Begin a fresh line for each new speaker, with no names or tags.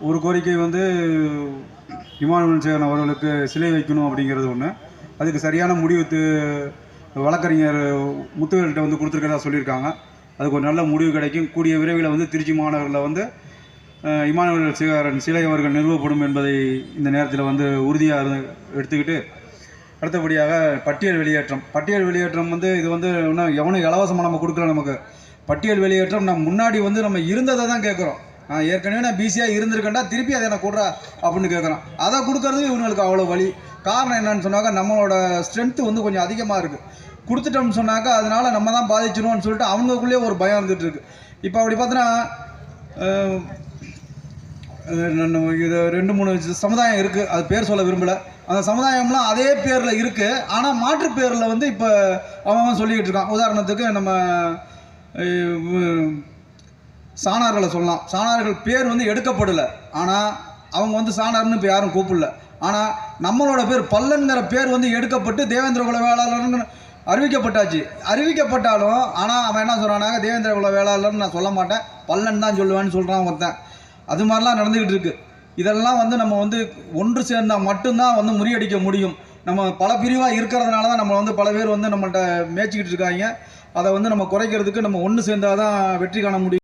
ஒரு கோரிக்கை வந்து இமானுவேல் சேகரன் அவர்களுக்கு சிலை வைக்கணும் அப்படிங்கிறது ஒன்று. அதுக்கு சரியான முடிவு வழக்கறிஞர் முத்துவேல்கிட்ட வந்து கொடுத்துருக்கதா சொல்லியிருக்காங்க. அதுக்கு ஒரு நல்ல முடிவு கிடைக்கும். கூடிய விரைவில் வந்து திருச்சி மாநகரில் வந்து இமானுவேல் சேகரன் சிலை அவர்கள் நிறுவப்படும் என்பதை இந்த நேரத்தில் வந்து உறுதியாக எடுத்துக்கிட்டு, அடுத்தபடியாக பட்டியல் வெளியேற்றம் வந்து இது வந்து இன்னும் எவனும் இலவசமாக நம்ம கொடுக்கல. நமக்கு பட்டியல் வெளியேற்றம் நம்ம முன்னாடி வந்து நம்ம இருந்ததை தான் கேட்குறோம். ஏற்கனவே நான் பிசியாக இருந்திருக்கேன்டா, திருப்பி அதை எனக்கு கொடுறா அப்படின்னு கேட்குறோம். அதை கொடுக்கறது இவங்களுக்கு அவ்வளோ வழி. காரணம் என்னன்னு சொன்னாக்கா, நம்மளோட ஸ்ட்ரென்த்து வந்து கொஞ்சம் அதிகமாக இருக்குது. கொடுத்துட்டோம்னு சொன்னாக்கா அதனால் நம்ம தான் பாதிச்சிடுவோம்னு சொல்லிட்டு அவங்களுக்குள்ளேயே ஒரு பயம் இருந்துகிட்ருக்கு. இப்போ அப்படி பார்த்தோன்னா இது 2-3 சமுதாயம் இருக்குது. அது பேர் சொல்ல விரும்பலை. அந்த சமுதாயம்லாம் அதே பேரில் இருக்குது. ஆனால் மாற்று பேரில் வந்து இப்போ அவன் சொல்லிக்கிட்டு இருக்கான். உதாரணத்துக்கு நம்ம சாணார்களை சொல்லலாம். சாணார்கள் பேர் வந்து எடுக்கப்படலை. ஆனால் அவங்க வந்து சாணார்னு இப்போ யாரும் கூப்பிடல. ஆனால் நம்மளோட பேர் பல்லன்கிற பேர் வந்து எடுக்கப்பட்டு தேவேந்திர குல வேளாளர்னு அறிவிக்கப்பட்டாலும் ஆனால் அவன் என்ன சொல்கிறானாக்க, தேவேந்திர குல வேளாளர்னு நான் சொல்ல மாட்டேன், பல்லன் தான் சொல்லுவேன்னு சொல்கிறான் ஒருத்தன். அது மாதிரிலாம் நடந்துக்கிட்டு இருக்குது. இதெல்லாம் வந்து நம்ம வந்து ஒன்று சேர்ந்தால் மட்டும்தான் வந்து முறியடிக்க முடியும். நம்ம பல பிரிவாக இருக்கிறதுனால தான் நம்ம வந்து பல பேர் வந்து நம்மள்கிட்ட மேய்ச்சிக்கிட்டு இருக்காங்க. அதை வந்து நம்ம குறைக்கிறதுக்கு நம்ம ஒன்று சேர்ந்தால் தான் வெற்றி காண முடியும்.